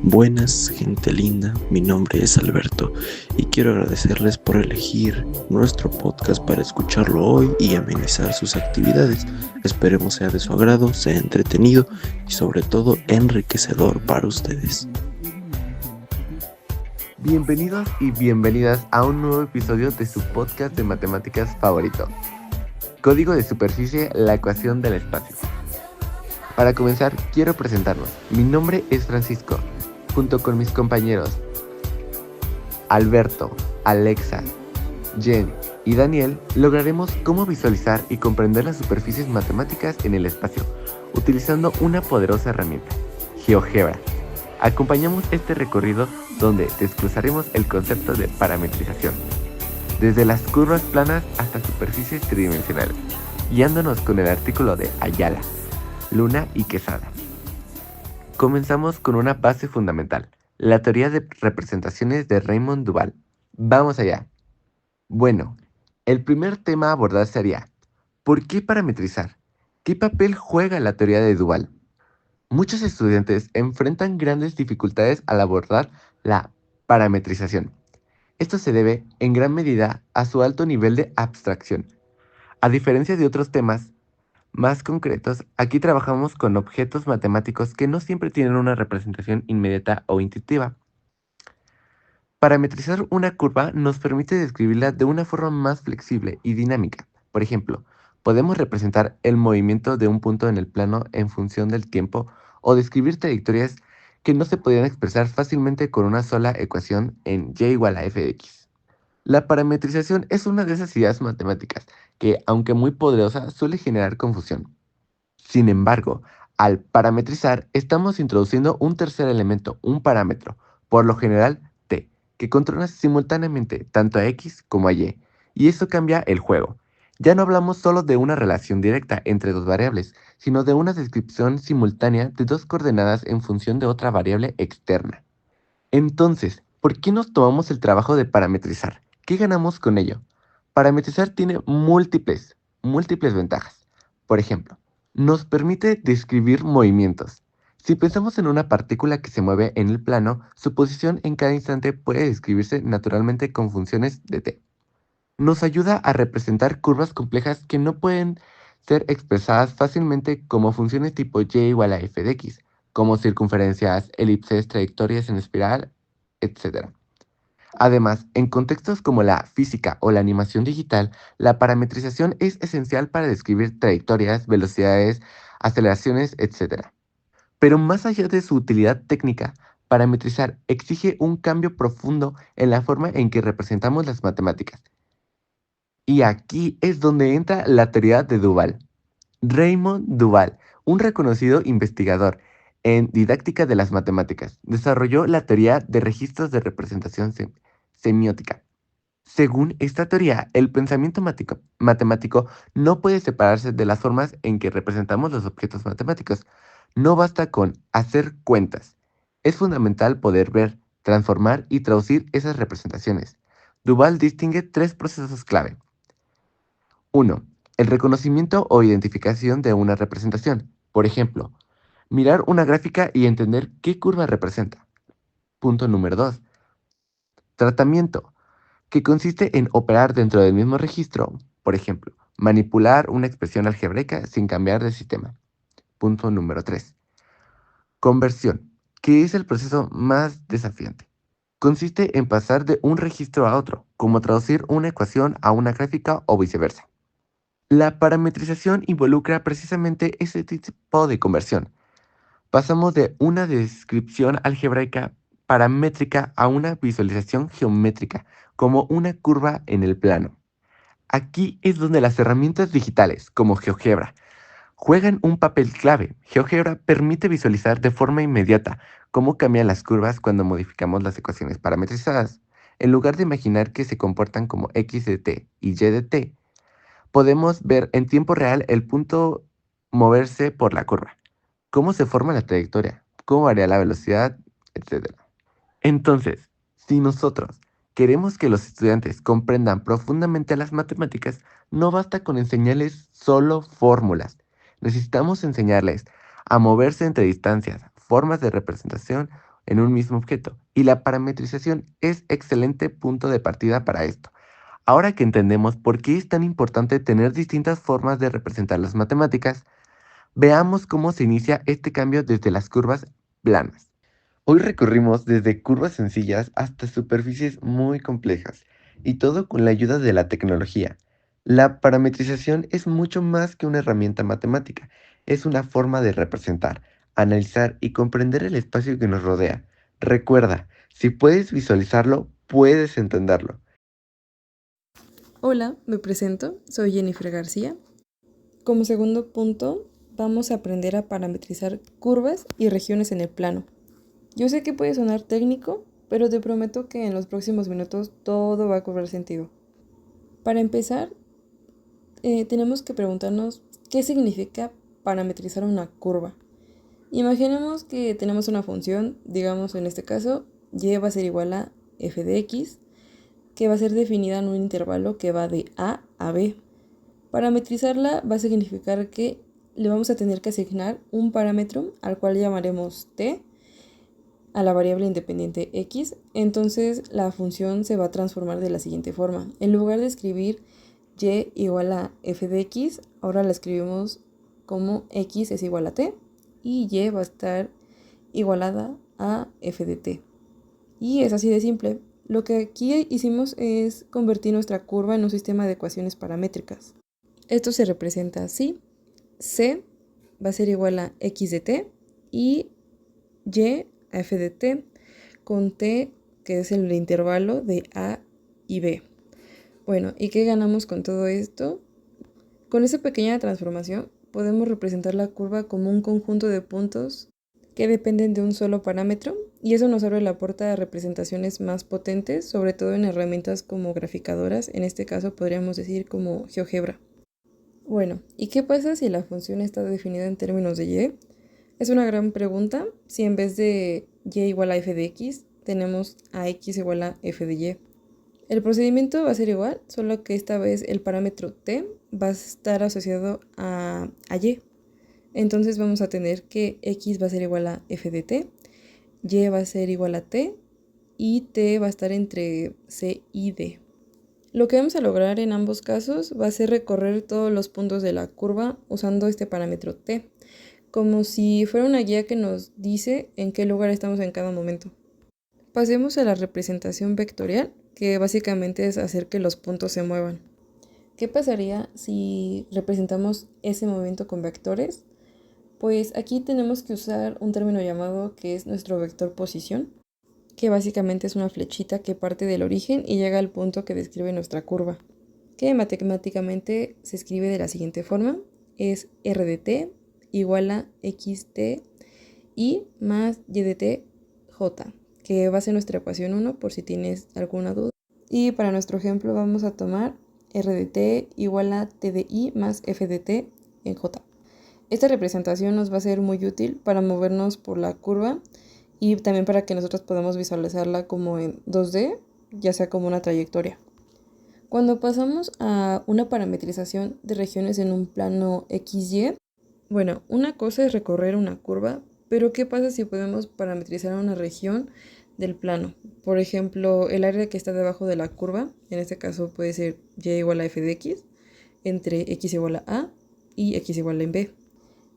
Buenas, gente linda, mi nombre es Alberto y quiero agradecerles por elegir nuestro podcast para escucharlo hoy y amenizar sus actividades. Esperemos sea de su agrado, sea entretenido y sobre todo enriquecedor para ustedes. Bienvenidos y bienvenidas a un nuevo episodio de su podcast de matemáticas favorito. Código de superficie, la ecuación del espacio. Para comenzar, quiero presentarnos. Mi nombre es Francisco. Junto con mis compañeros Alberto, Alexa, Jen y Daniel, lograremos cómo visualizar y comprender las superficies matemáticas en el espacio, utilizando una poderosa herramienta, GeoGebra. Acompañamos este recorrido donde desglosaremos el concepto de parametrización, desde las curvas planas hasta superficies tridimensionales, guiándonos con el artículo de Ayala, Luna y Quesada. Comenzamos con una base fundamental, la teoría de representaciones de Raymond Duval. Vamos allá. Bueno, el primer tema a abordar sería, ¿por qué parametrizar? ¿Qué papel juega la teoría de Duval? Muchos estudiantes enfrentan grandes dificultades al abordar la parametrización. Esto se debe, en gran medida, a su alto nivel de abstracción. A diferencia de otros temas más concretos, aquí trabajamos con objetos matemáticos que no siempre tienen una representación inmediata o intuitiva. Parametrizar una curva nos permite describirla de una forma más flexible y dinámica. Por ejemplo, podemos representar el movimiento de un punto en el plano en función del tiempo o describir trayectorias que no se podían expresar fácilmente con una sola ecuación en y igual a f de x. La parametrización es una de esas ideas matemáticas que, aunque muy poderosa, suele generar confusión. Sin embargo, al parametrizar estamos introduciendo un tercer elemento, un parámetro, por lo general t, que controla simultáneamente tanto a x como a y eso cambia el juego. Ya no hablamos solo de una relación directa entre dos variables, sino de una descripción simultánea de dos coordenadas en función de otra variable externa. Entonces, ¿por qué nos tomamos el trabajo de parametrizar? ¿Qué ganamos con ello? Parametrizar tiene múltiples ventajas. Por ejemplo, nos permite describir movimientos. Si pensamos en una partícula que se mueve en el plano, su posición en cada instante puede describirse naturalmente con funciones de t. Nos ayuda a representar curvas complejas que no pueden ser expresadas fácilmente como funciones tipo y igual a f de x, como circunferencias, elipses, trayectorias en espiral, etc. Además, en contextos como la física o la animación digital, la parametrización es esencial para describir trayectorias, velocidades, aceleraciones, etc. Pero más allá de su utilidad técnica, parametrizar exige un cambio profundo en la forma en que representamos las matemáticas. Y aquí es donde entra la teoría de Duval. Raymond Duval, un reconocido investigador en didáctica de las matemáticas, desarrolló la teoría de registros de representación semiótica. Según esta teoría, el pensamiento matemático no puede separarse de las formas en que representamos los objetos matemáticos. No basta con hacer cuentas. Es fundamental poder ver, transformar y traducir esas representaciones. Duval distingue tres procesos clave. 1. El reconocimiento o identificación de una representación. Por ejemplo, mirar una gráfica y entender qué curva representa. Punto número 2. Tratamiento, que consiste en operar dentro del mismo registro. Por ejemplo, manipular una expresión algebraica sin cambiar de sistema. Punto número 3. Conversión, que es el proceso más desafiante. Consiste en pasar de un registro a otro, como traducir una ecuación a una gráfica o viceversa. La parametrización involucra precisamente ese tipo de conversión. Pasamos de una descripción algebraica paramétrica a una visualización geométrica, como una curva en el plano. Aquí es donde las herramientas digitales, como GeoGebra, juegan un papel clave. GeoGebra permite visualizar de forma inmediata cómo cambian las curvas cuando modificamos las ecuaciones parametrizadas. En lugar de imaginar que se comportan como x de t y y de t, podemos ver en tiempo real el punto moverse por la curva, cómo se forma la trayectoria, cómo varía la velocidad, etc. Entonces, si nosotros queremos que los estudiantes comprendan profundamente las matemáticas, no basta con enseñarles solo fórmulas. Necesitamos enseñarles a moverse entre distancias, formas de representación en un mismo objeto, y la parametrización es excelente punto de partida para esto. Ahora que entendemos por qué es tan importante tener distintas formas de representar las matemáticas, veamos cómo se inicia este cambio desde las curvas planas. Hoy recorrimos desde curvas sencillas hasta superficies muy complejas, y todo con la ayuda de la tecnología. La parametrización es mucho más que una herramienta matemática, es una forma de representar, analizar y comprender el espacio que nos rodea. Recuerda, si puedes visualizarlo, puedes entenderlo. Hola, me presento, soy Jennifer García. Como segundo punto, vamos a aprender a parametrizar curvas y regiones en el plano. Yo sé que puede sonar técnico, pero te prometo que en los próximos minutos todo va a cobrar sentido. Para empezar, tenemos que preguntarnos qué significa parametrizar una curva. Imaginemos que tenemos una función, digamos en este caso, y va a ser igual a f de x, que va a ser definida en un intervalo que va de a a b. Parametrizarla va a significar que le vamos a tener que asignar un parámetro al cual llamaremos t a la variable independiente x. Entonces la función se va a transformar de la siguiente forma. En lugar de escribir y igual a f de x, ahora la escribimos como x es igual a t y y va a estar igualada a f de t. Y es así de simple. Lo que aquí hicimos es convertir nuestra curva en un sistema de ecuaciones paramétricas. Esto se representa así. C va a ser igual a x de t y y a f de t con t, que es el intervalo de a y b. Bueno, ¿y qué ganamos con todo esto? Con esa pequeña transformación podemos representar la curva como un conjunto de puntos que dependen de un solo parámetro, y eso nos abre la puerta a representaciones más potentes, sobre todo en herramientas como graficadoras, en este caso podríamos decir como GeoGebra. Bueno, ¿y qué pasa si la función está definida en términos de y? Es una gran pregunta. Si en vez de y igual a f de x, tenemos a x igual a f de y. El procedimiento va a ser igual, solo que esta vez el parámetro t va a estar asociado a y. Entonces vamos a tener que x va a ser igual a f de t, y va a ser igual a t, y t va a estar entre c y d. Lo que vamos a lograr en ambos casos va a ser recorrer todos los puntos de la curva usando este parámetro t, como si fuera una guía que nos dice en qué lugar estamos en cada momento. Pasemos a la representación vectorial, que básicamente es hacer que los puntos se muevan. ¿Qué pasaría si representamos ese movimiento con vectores? Pues aquí tenemos que usar un término llamado que es nuestro vector posición, que básicamente es una flechita que parte del origen y llega al punto que describe nuestra curva, que matemáticamente se escribe de la siguiente forma: es r de t igual a xt y más y de t j, que va a ser nuestra ecuación 1 por si tienes alguna duda. Y para nuestro ejemplo vamos a tomar r de t igual a t de i más f de t en j. Esta representación nos va a ser muy útil para movernos por la curva y también para que nosotros podamos visualizarla como en 2D, ya sea como una trayectoria. Cuando pasamos a una parametrización de regiones en un plano XY, bueno, una cosa es recorrer una curva, pero ¿qué pasa si podemos parametrizar una región del plano? Por ejemplo, el área que está debajo de la curva, en este caso puede ser y igual a f de x, entre x igual a a y x igual a b.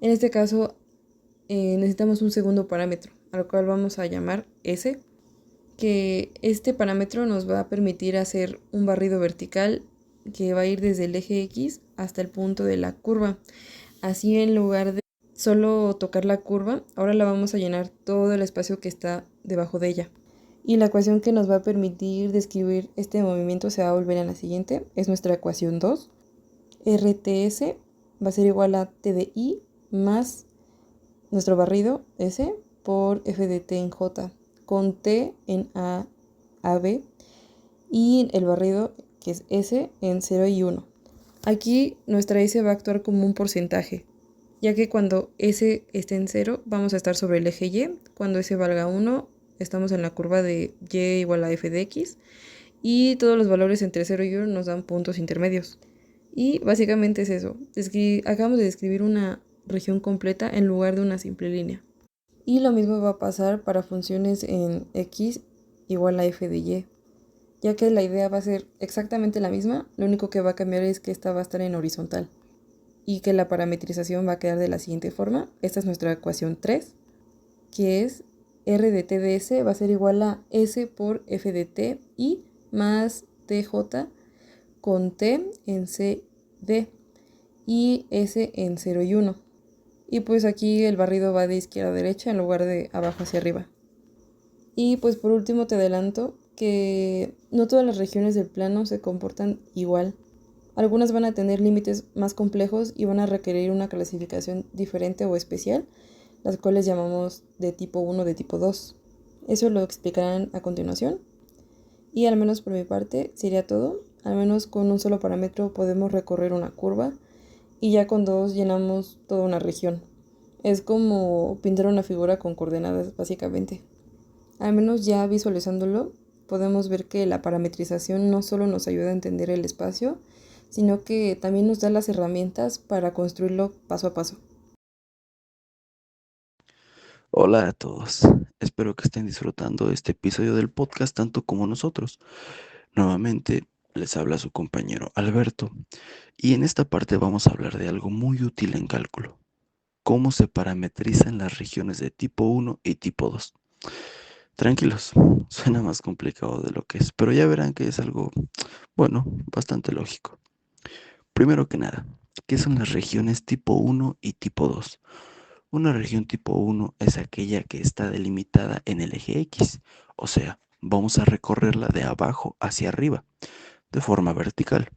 En este caso necesitamos un segundo parámetro, al cual vamos a llamar S, que este parámetro nos va a permitir hacer un barrido vertical que va a ir desde el eje X hasta el punto de la curva. Así, en lugar de solo tocar la curva, ahora la vamos a llenar todo el espacio que está debajo de ella. Y la ecuación que nos va a permitir describir este movimiento se va a volver en la siguiente. Es nuestra ecuación 2. RTS va a ser igual a T de I más nuestro barrido S por F de T en J, con T en a b y el barrido, que es S, en 0 y 1. Aquí nuestra S va a actuar como un porcentaje, ya que cuando S esté en 0 vamos a estar sobre el eje Y, cuando S valga 1 estamos en la curva de Y igual a F de X, y todos los valores entre 0 y 1 nos dan puntos intermedios. Y básicamente es eso. Acabamos de describir una región completa en lugar de una simple línea. Y lo mismo va a pasar para funciones en x igual a f de y, ya que la idea va a ser exactamente la misma, lo único que va a cambiar es que esta va a estar en horizontal y que la parametrización va a quedar de la siguiente forma. Esta es nuestra ecuación 3, que es r de t de s va a ser igual a s por f de t y más tj con t en c d y s en 0 y 1. Y pues aquí el barrido va de izquierda a derecha en lugar de abajo hacia arriba. Y pues por último te adelanto que no todas las regiones del plano se comportan igual. Algunas van a tener límites más complejos y van a requerir una clasificación diferente o especial, las cuales llamamos de tipo 1 o de tipo 2. Eso lo explicarán a continuación. Y al menos por mi parte sería todo. Al menos con un solo parámetro podemos recorrer una curva y ya con dos llenamos toda una región. Es como pintar una figura con coordenadas básicamente. Al menos ya visualizándolo, podemos ver que la parametrización no solo nos ayuda a entender el espacio, sino que también nos da las herramientas para construirlo paso a paso. Hola a todos, espero que estén disfrutando este episodio del podcast tanto como nosotros. Nuevamente les habla su compañero Alberto y en esta parte vamos a hablar de algo muy útil en cálculo, cómo se parametrizan las regiones de tipo 1 y tipo 2. Tranquilos, suena más complicado de lo que es, pero ya verán que es algo, bueno, bastante lógico. Primero que nada, ¿qué son las regiones tipo 1 y tipo 2? Una región tipo 1 es aquella que está delimitada en el eje X, o sea, vamos a recorrerla de abajo hacia arriba, de forma vertical.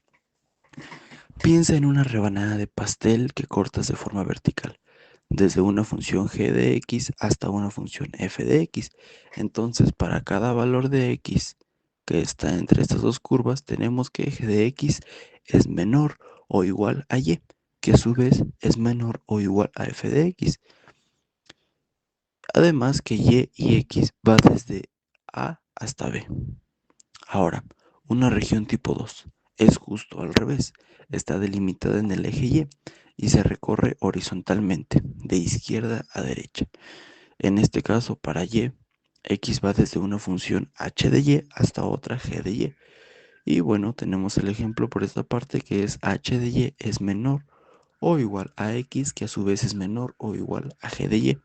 Piensa en una rebanada de pastel que cortas de forma vertical, desde una función g de x hasta una función f de x. Entonces, para cada valor de x que está entre estas dos curvas, tenemos que g de x es menor o igual a y, que a su vez es menor o igual a f de x. Además que y x va desde a hasta b. Ahora, una región tipo 2 es justo al revés, está delimitada en el eje y se recorre horizontalmente, de izquierda a derecha. En este caso, para x va desde una función h de y hasta otra g de y. Y bueno, tenemos el ejemplo por esta parte que es h de y es menor o igual a x, que a su vez es menor o igual a g de y.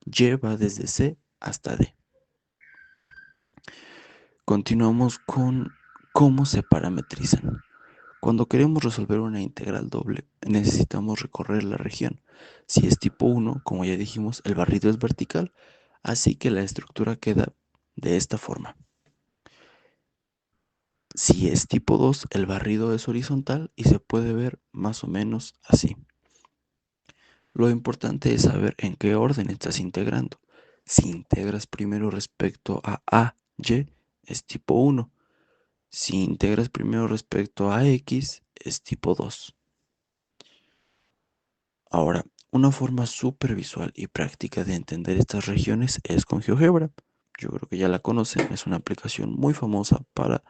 Y va desde c hasta d. Continuamos con cómo se parametrizan. Cuando queremos resolver una integral doble, necesitamos recorrer la región. Si es tipo 1, como ya dijimos, el barrido es vertical, así que la estructura queda de esta forma. Si es tipo 2, el barrido es horizontal y se puede ver más o menos así. Lo importante es saber en qué orden estás integrando. Si integras primero respecto a y, es tipo 1. Si integras primero respecto a x, es tipo 2. Ahora, una forma súper visual y práctica de entender estas regiones es con GeoGebra. Yo creo que ya la conocen, es una aplicación muy famosa para,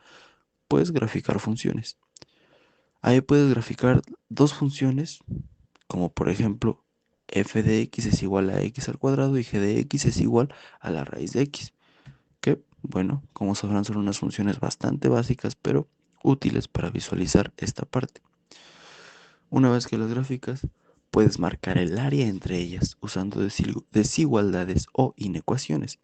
pues, graficar funciones. Ahí puedes graficar dos funciones, como por ejemplo, f de x es igual a x al cuadrado y g de x es igual a la raíz de x. Que, bueno, como sabrán, son unas funciones bastante básicas, pero útiles para visualizar esta parte. Una vez que las gráficas, puedes marcar el área entre ellas usando desigualdades o inecuaciones.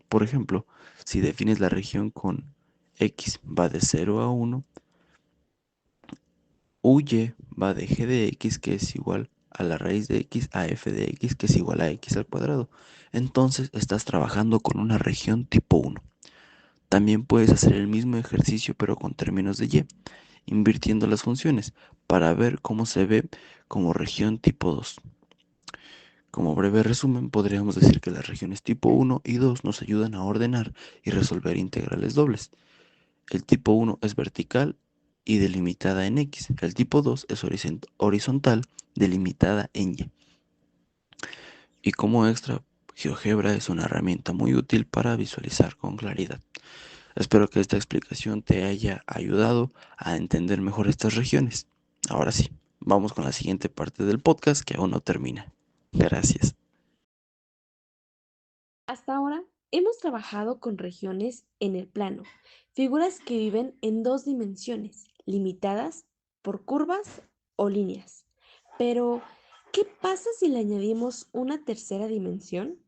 Por ejemplo, si defines la región con x va de 0 a 1, uy va de g de x, que es igual a la raíz de x, a f de x, que es igual a x al cuadrado. Entonces estás trabajando con una región tipo 1. También puedes hacer el mismo ejercicio pero con términos de y, invirtiendo las funciones para ver cómo se ve como región tipo 2. Como breve resumen, podríamos decir que las regiones tipo 1 y 2 nos ayudan a ordenar y resolver integrales dobles. El tipo 1 es vertical y delimitada en x. El tipo 2 es horizontal, delimitada en y. Y como extra, GeoGebra es una herramienta muy útil para visualizar con claridad. Espero que esta explicación te haya ayudado a entender mejor estas regiones. Ahora sí, vamos con la siguiente parte del podcast que aún no termina. Gracias. Hasta ahora hemos trabajado con regiones en el plano, figuras que viven en dos dimensiones, limitadas por curvas o líneas. Pero, ¿qué pasa si le añadimos una tercera dimensión?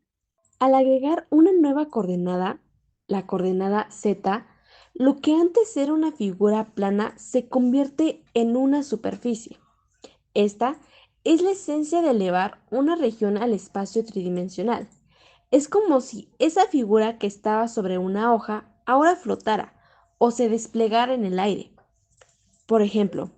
Al agregar una nueva coordenada, la coordenada z, lo que antes era una figura plana se convierte en una superficie. Esta es la esencia de elevar una región al espacio tridimensional. Es como si esa figura que estaba sobre una hoja ahora flotara o se desplegara en el aire. Por ejemplo,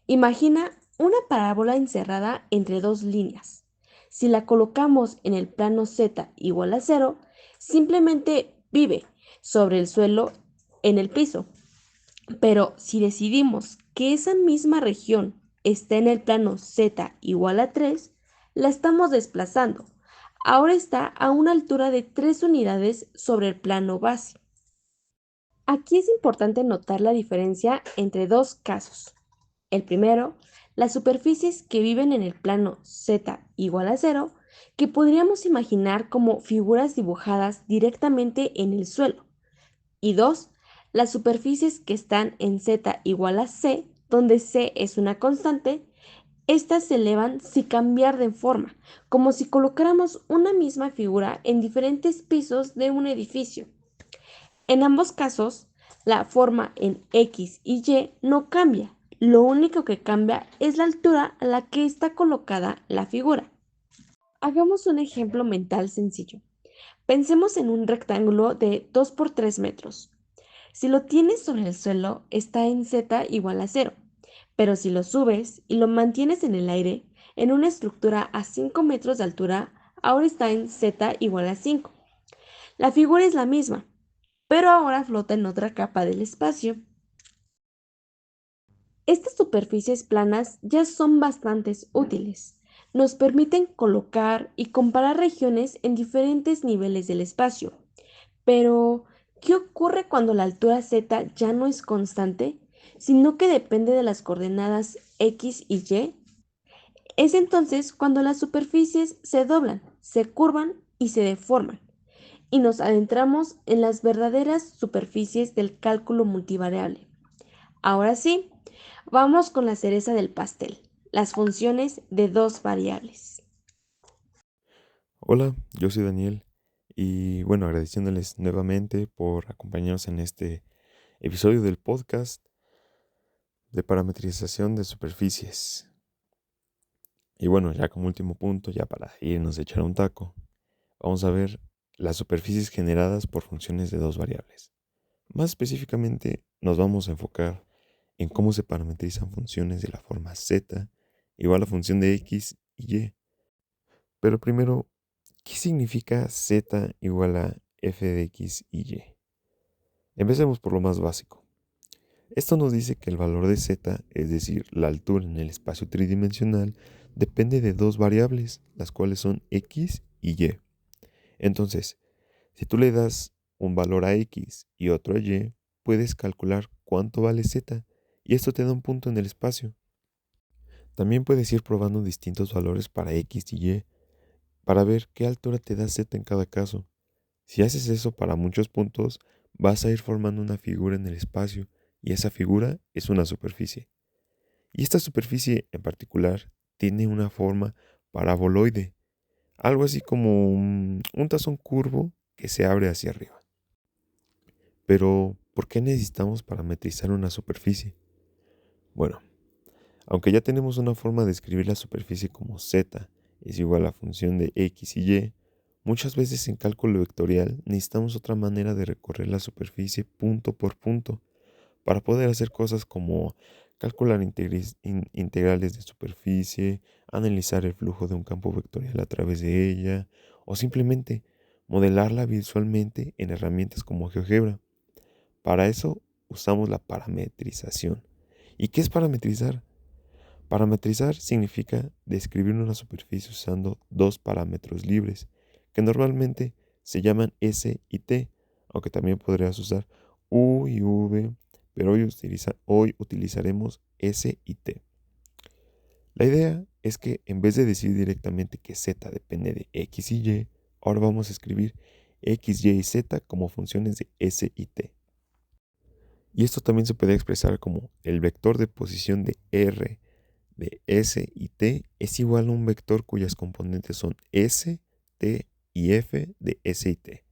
imagina una parábola encerrada entre dos líneas. Si la colocamos en el plano z igual a cero, simplemente vive sobre el suelo en el piso. Pero si decidimos que esa misma región está en el plano z igual a 3, la estamos desplazando. Ahora está a una altura de 3 unidades sobre el plano base. Aquí es importante notar la diferencia entre dos casos. El primero, las superficies que viven en el plano z igual a 0, que podríamos imaginar como figuras dibujadas directamente en el suelo. Y dos, las superficies que están en z igual a c, donde c es una constante, estas se elevan sin cambiar de forma, como si colocáramos una misma figura en diferentes pisos de un edificio. En ambos casos, la forma en X y Y no cambia. Lo único que cambia es la altura a la que está colocada la figura. Hagamos un ejemplo mental sencillo. Pensemos en un rectángulo de 2 por 3 metros. Si lo tienes sobre el suelo, está en z igual a 0. Pero si lo subes y lo mantienes en el aire, en una estructura a 5 metros de altura, ahora está en z igual a 5. La figura es la misma, pero ahora flota en otra capa del espacio. Estas superficies planas ya son bastante útiles. Nos permiten colocar y comparar regiones en diferentes niveles del espacio. Pero, ¿qué ocurre cuando la altura z ya no es constante, sino que depende de las coordenadas x y y? Es entonces cuando las superficies se doblan, se curvan y se deforman, y nos adentramos en las verdaderas superficies del cálculo multivariable. Ahora sí, vamos con la cereza del pastel, las funciones de dos variables. Hola, yo soy Daniel y bueno, agradeciéndoles nuevamente por acompañarnos en este episodio del podcast de parametrización de superficies. Y bueno, ya como último punto, ya para irnos a echar un taco, vamos a ver las superficies generadas por funciones de dos variables. Más específicamente, nos vamos a enfocar en cómo se parametrizan funciones de la forma z igual a función de x y y. Pero primero, ¿qué significa z igual a f de x y y? Empecemos por lo más básico. Esto nos dice que el valor de z, es decir, la altura en el espacio tridimensional, depende de dos variables, las cuales son x y y. Entonces, si tú le das un valor a x y otro a y, puedes calcular cuánto vale z, y esto te da un punto en el espacio. También puedes ir probando distintos valores para x y y, para ver qué altura te da z en cada caso. Si haces eso para muchos puntos, vas a ir formando una figura en el espacio, y esa figura es una superficie. Y esta superficie en particular tiene una forma paraboloide, algo así como un tazón curvo que se abre hacia arriba. Pero, ¿por qué necesitamos parametrizar una superficie? Bueno, aunque ya tenemos una forma de escribir la superficie como z es igual a función de x y y, muchas veces en cálculo vectorial necesitamos otra manera de recorrer la superficie punto por punto para poder hacer cosas como calcular integrales de superficie, analizar el flujo de un campo vectorial a través de ella, o simplemente modelarla visualmente en herramientas como GeoGebra. Para eso usamos la parametrización. ¿Y qué es parametrizar? Parametrizar significa describir una superficie usando dos parámetros libres, que normalmente se llaman S y T, aunque también podrías usar U y V, pero hoy utilizaremos S y T. La idea es que en vez de decir directamente que Z depende de X y Y, ahora vamos a escribir x, y y z como funciones de s y t. Y esto también se puede expresar como el vector de posición de r de s y t es igual a un vector cuyas componentes son s, t y f de s y t.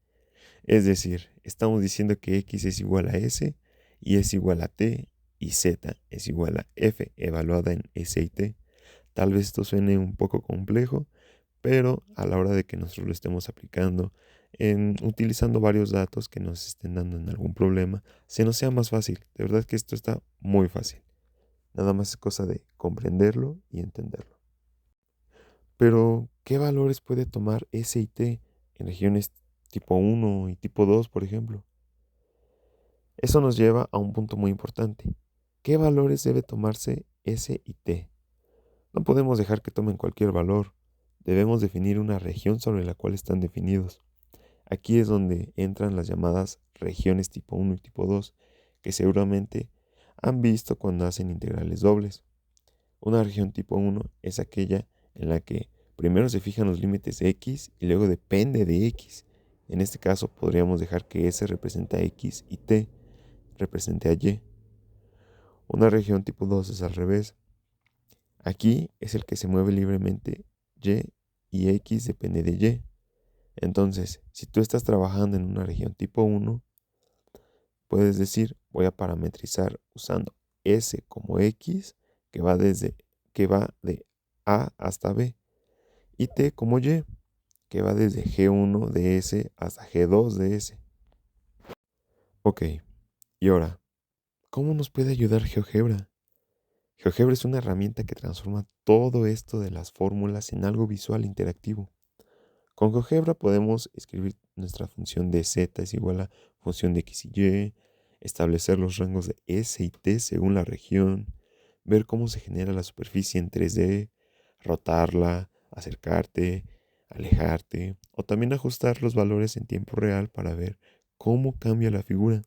Es decir, estamos diciendo que x es igual a s, y es igual a t, y z es igual a f evaluada en s y t. Tal vez esto suene un poco complejo, pero a la hora de que nosotros lo estemos aplicando, utilizando varios datos que nos estén dando en algún problema, se nos sea más fácil. De verdad que esto está muy fácil. Nada más es cosa de comprenderlo y entenderlo. Pero, ¿qué valores puede tomar S y T en regiones tipo 1 y tipo 2, por ejemplo? Eso nos lleva a un punto muy importante. ¿Qué valores debe tomarse S y T? No podemos dejar que tomen cualquier valor. Debemos definir una región sobre la cual están definidos. Aquí es donde entran las llamadas regiones tipo 1 y tipo 2, que seguramente han visto cuando hacen integrales dobles. Una región tipo 1 es aquella en la que primero se fijan los límites de x y luego depende de x. En este caso podríamos dejar que S representa a x y t represente a y. Una región tipo 2 es al revés. Aquí es el que se mueve libremente y x depende de y. Entonces, si tú estás trabajando en una región tipo 1, puedes decir, voy a parametrizar usando S como X, que va de A hasta B, y T como Y, que va desde G1 de S hasta G2 de S. Ok, y ahora, ¿cómo nos puede ayudar GeoGebra? GeoGebra es una herramienta que transforma todo esto de las fórmulas en algo visual interactivo. Con GeoGebra podemos escribir nuestra función de z es igual a función de x y y, establecer los rangos de s y t según la región, ver cómo se genera la superficie en 3D, rotarla, acercarte, alejarte, o también ajustar los valores en tiempo real para ver cómo cambia la figura.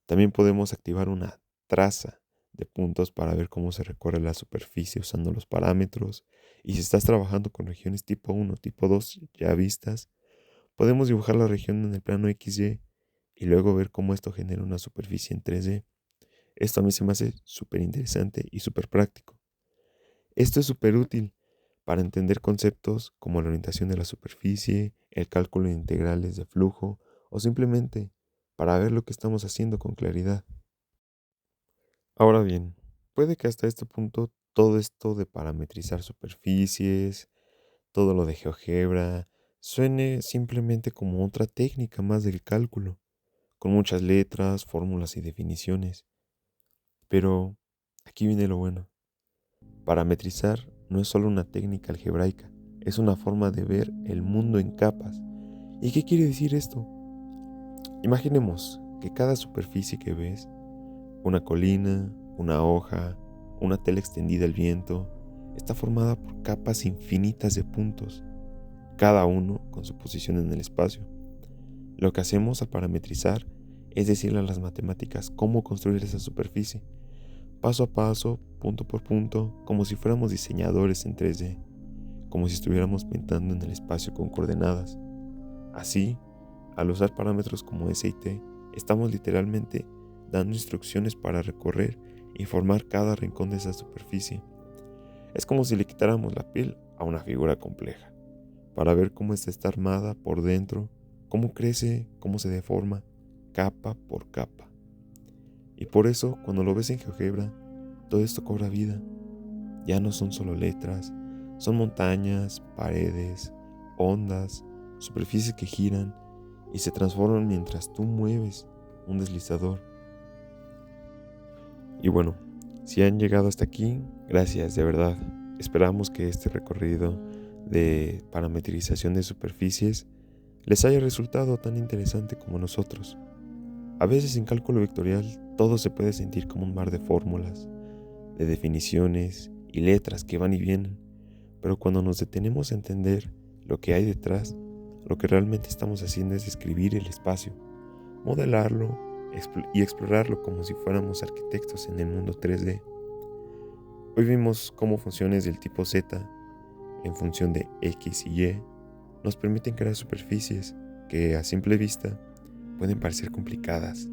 También podemos activar una traza de puntos para ver cómo se recorre la superficie usando los parámetros. Y si estás trabajando con regiones tipo 1, tipo 2 ya vistas, podemos dibujar la región en el plano XY y luego ver cómo esto genera una superficie en 3D. Esto a mí se me hace súper interesante y súper práctico. Esto es súper útil para entender conceptos como la orientación de la superficie, el cálculo de integrales de flujo o simplemente para ver lo que estamos haciendo con claridad. Ahora bien, puede que hasta este punto todo esto de parametrizar superficies, todo lo de GeoGebra, suene simplemente como otra técnica más del cálculo, con muchas letras, fórmulas y definiciones. Pero aquí viene lo bueno. Parametrizar no es solo una técnica algebraica, es una forma de ver el mundo en capas. ¿Y qué quiere decir esto? Imaginemos que cada superficie que ves, una colina, una hoja, una tela extendida al viento, está formada por capas infinitas de puntos, cada uno con su posición en el espacio. Lo que hacemos al parametrizar es decirle a las matemáticas cómo construir esa superficie, paso a paso, punto por punto, como si fuéramos diseñadores en 3D, como si estuviéramos pintando en el espacio con coordenadas. Así, al usar parámetros como S y T, estamos literalmente dando instrucciones para recorrer y formar cada rincón de esa superficie. Es como si le quitáramos la piel a una figura compleja, para ver cómo está armada por dentro, cómo crece, cómo se deforma, capa por capa. Y por eso, cuando lo ves en GeoGebra, todo esto cobra vida. Ya no son solo letras, son montañas, paredes, ondas, superficies que giran y se transforman mientras tú mueves un deslizador. Y bueno, si han llegado hasta aquí, gracias, de verdad. Esperamos que este recorrido de parametrización de superficies les haya resultado tan interesante como nosotros. A veces en cálculo vectorial todo se puede sentir como un mar de fórmulas, de definiciones y letras que van y vienen, pero cuando nos detenemos a entender lo que hay detrás, lo que realmente estamos haciendo es describir el espacio, modelarlo y explorarlo como si fuéramos arquitectos en el mundo 3D. Hoy vimos cómo funciones del tipo Z, en función de X y Y, nos permiten crear superficies que a simple vista pueden parecer complicadas,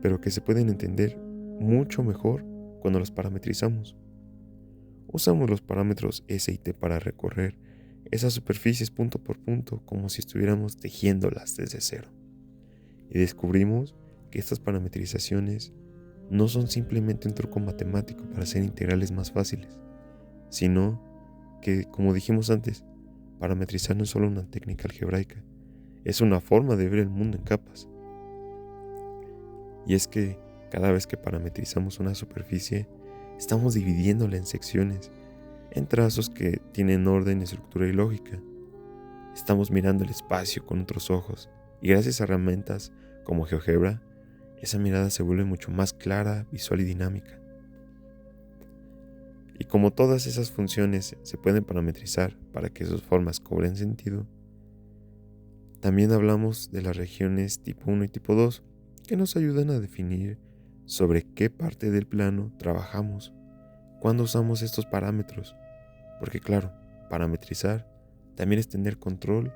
pero que se pueden entender mucho mejor cuando las parametrizamos. Usamos los parámetros S y T para recorrer esas superficies punto por punto como si estuviéramos tejiéndolas desde cero. Y descubrimos que estas parametrizaciones no son simplemente un truco matemático para hacer integrales más fáciles, sino que, como dijimos antes, parametrizar no es solo una técnica algebraica, es una forma de ver el mundo en capas. Y es que cada vez que parametrizamos una superficie, estamos dividiéndola en secciones, en trazos que tienen orden, estructura y lógica. Estamos mirando el espacio con otros ojos, y gracias a herramientas como GeoGebra, esa mirada se vuelve mucho más clara, visual y dinámica. Y como todas esas funciones se pueden parametrizar para que sus formas cobren sentido, también hablamos de las regiones tipo 1 y tipo 2, que nos ayudan a definir sobre qué parte del plano trabajamos cuando usamos estos parámetros. Porque claro, parametrizar también es tener control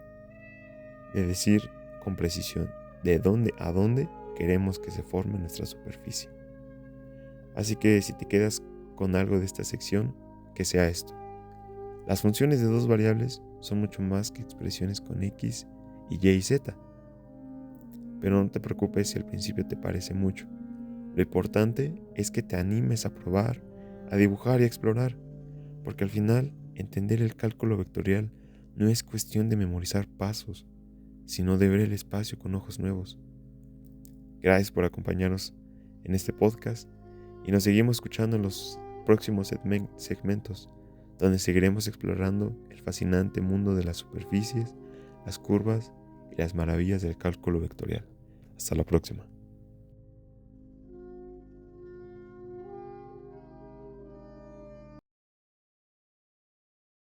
de decir con precisión de dónde a dónde queremos que se forme nuestra superficie. Así que si te quedas con algo de esta sección, que sea esto. Las funciones de dos variables son mucho más que expresiones con X y Y y Z. Pero no te preocupes si al principio te parece mucho. Lo importante es que te animes a probar, a dibujar y a explorar, porque al final entender el cálculo vectorial no es cuestión de memorizar pasos, sino de ver el espacio con ojos nuevos. Gracias por acompañarnos en este podcast y nos seguimos escuchando en los próximos segmentos, donde seguiremos explorando el fascinante mundo de las superficies, las curvas y las maravillas del cálculo vectorial. Hasta la próxima.